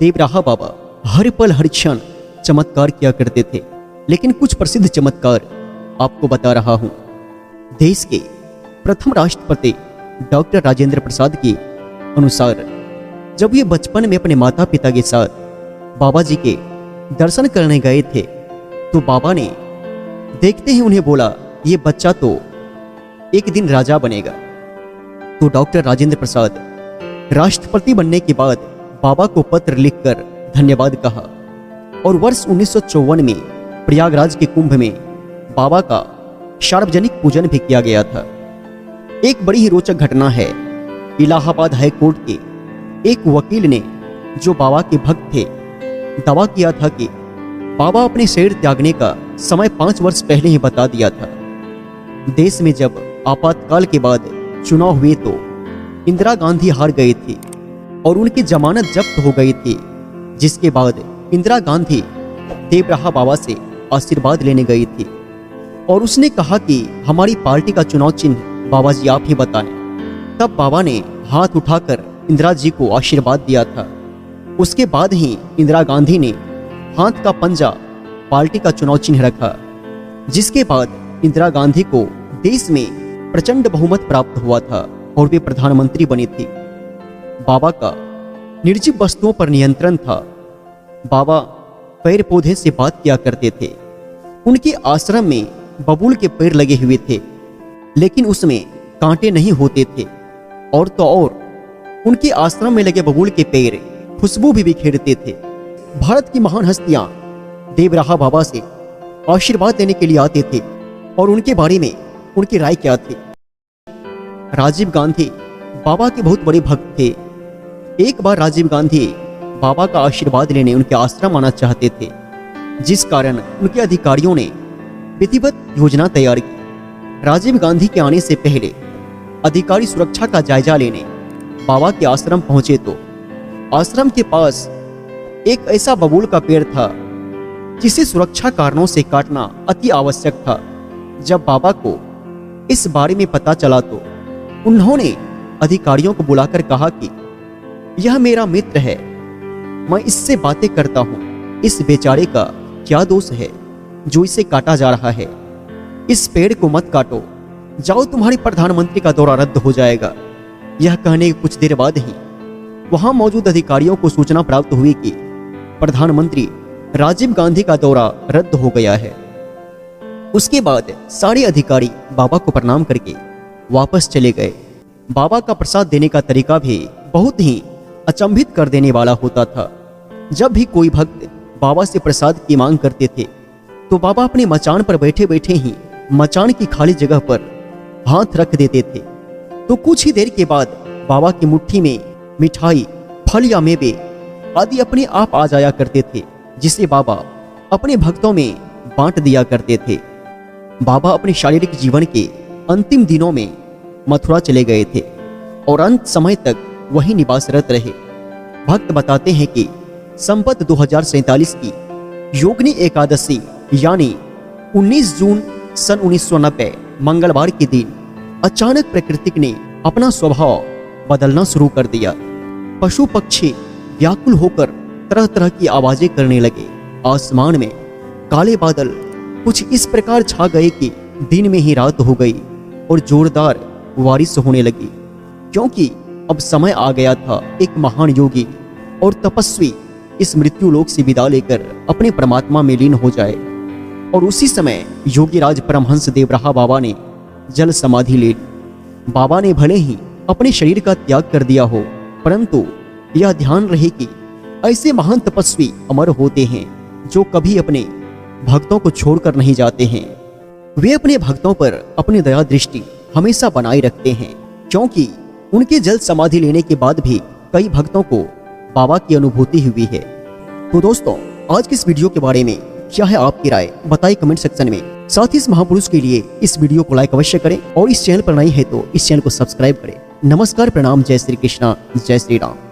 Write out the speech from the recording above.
देवराहा बाबा हर पल हर क्षण चमत्कार किया करते थे, लेकिन कुछ प्रसिद्ध चमत्कार आपको बता रहा हूं। देश के प्रथम राष्ट्रपति डॉक्टर राजेंद्र प्रसाद के अनुसार जब ये बचपन में अपने माता पिता के साथ बाबा जी के दर्शन करने गए थे, तो बाबा ने देखते ही उन्हें बोला, ये बच्चा तो एक दिन राजा बनेगा। तो डॉक्टर राजेंद्र प्रसाद राष्ट्रपति बनने के बाद बाबा को पत्र लिखकर धन्यवाद कहा और वर्ष 1954 में प्रयागराज के कुंभ में बाबा का सार्वजनिक पूजन भी किया गया था। एक बड़ी ही रोचक घटना है। इलाहाबाद हाई कोर्ट के एक वकील ने, जो बाबा के भक्त थे, दावा किया था कि बाबा अपने शरीर त्यागने का समय 5 वर्ष पहले ही बता दिया था। देश में जब आपातकाल के बाद चुनाव हुए तो इंदिरा गांधी हार गई थी और उनकी जमानत जब्त हो गई थी, जिसके बाद इंदिरा गांधी देवराहा बाबा से आशीर्वाद लेने गई थी और उसने कहा कि हमारी पार्टी का चुनाव चिन्ह बाबा जी आप ही बताएं। तब बाबा ने हाथ उठाकर इंदिरा जी को आशीर्वाद दिया था। उसके बाद ही इंदिरा गांधी ने हाथ का पंजा पार्टी का चुनाव चिन्ह रखा, जिसके बाद इंदिरा गांधी को देश में प्रचंड बहुमत प्राप्त हुआ था और वे प्रधानमंत्री बनी थी। बाबा का निर्जीव वस्तुओं पर नियंत्रण था। बाबा पेड़ पौधे से बात किया करते थे। उनके आश्रम में बबूल के पेड़ लगे हुए थे, लेकिन उसमें कांटे नहीं होते थे। और तो और उनके आश्रम में लगे बबूल के पेड़ खुशबू भी बिखेरते थे। भारत की महान हस्तियां देवराहा बाबा से आशीर्वाद लेने के लिए आते थे और उनके बारे में उनकी राय क्या थी। राजीव गांधी बाबा के बहुत बड़े भक्त थे। एक बार राजीव गांधी बाबा का आशीर्वाद लेने उनके आश्रम आना चाहते थे, जिस कारण उनके अधिकारियों ने विधिवत योजना तैयार की। राजीव गांधी के आने से पहले अधिकारी सुरक्षा का जायजा लेने बाबा के आश्रम पहुंचे तो आश्रम के पास एक ऐसा बबूल का पेड़ था जिसे सुरक्षा कारणों से काटना अति आवश्यक था। जब बाबा को इस बारे में पता चला तो उन्होंने अधिकारियों को बुलाकर कहा कि यह मेरा मित्र है, मैं इससे बातें करता हूं। इस बेचारे का क्या दोष है जो इसे काटा जा रहा है? इस पेड़ को मत काटो, जाओ, तुम्हारी प्रधानमंत्री का दौरा रद्द हो जाएगा। यह कहने के कुछ देर बाद ही वहां मौजूद अधिकारियों को सूचना प्राप्त हुई कि प्रधानमंत्री राजीव गांधी का दौरा रद्द हो गया है। उसके बाद सारे अधिकारी बाबा को प्रणाम करके वापस चले गए। बाबा का प्रसाद देने का तरीका भी बहुत ही अचंभित कर देने वाला होता था। जब भी कोई भक्त बाबा से प्रसाद की मांग करते थे तो बाबा अपने मचान पर बैठे बैठे ही मचान की खाली जगह पर हाथ रख देते थे, तो कुछ ही देर के बाद बाबा की मुट्ठी में मिठाई, फल या मेवे आदि अपने आप आ जाया करते थे, जिसे बाबा अपने भक्तों में बांट दिया करते थे। बाबा अपने शारीरिक जीवन के अंतिम दिनों में मथुरा चले गए थे और अंत समय तक वहीं निवासरत रहे। भक्त बताते हैं कि संवत 2047 की योगिनी एकादशी यानी 19 जून सन 1990 मंगलवार के दिन अचानक प्रकृति ने अपना स्वभाव बदलना शुरू कर दिया। पशु पक्षी व्याकुल होकर तरह तरह की आवाजें करने लगे। आसमान में काले बादल कुछ इस प्रकार छा गए कि दिन में ही रात हो गई और जोरदार बारिश होने लगी, क्योंकि अब समय आ गया था एक महान योगी और तपस्वी इस मृत्यु लोक से विदा लेकर अपने परमात्मा में लीन हो जाए। और उसी समय योगीराज परमहंस देवराहा बाबा ने जल समाधि ले ली। बाबा ने भले ही अपने शरीर का त्याग कर दिया हो, परंतु यह ध्यान रहे कि ऐसे महान तपस्वी अमर होते हैं जो कभी अपने भक्तों को छोड़कर नहीं जाते हैं। वे अपने भक्तों पर अपनी दया दृष्टि हमेशा बनाए रखते हैं, क्योंकि उनके जल समाधि लेने के बाद भी कई भक्तों को बाबा की अनुभूति हुई है। तो दोस्तों, आज की इस वीडियो के बारे में क्या है आपकी राय, बताइए कमेंट सेक्शन में। साथ ही इस महापुरुष के लिए इस वीडियो को लाइक अवश्य करें और इस चैनल पर नए हैं तो इस चैनल को सब्सक्राइब करें। नमस्कार, प्रणाम, जय श्री कृष्णा, जय श्री राम।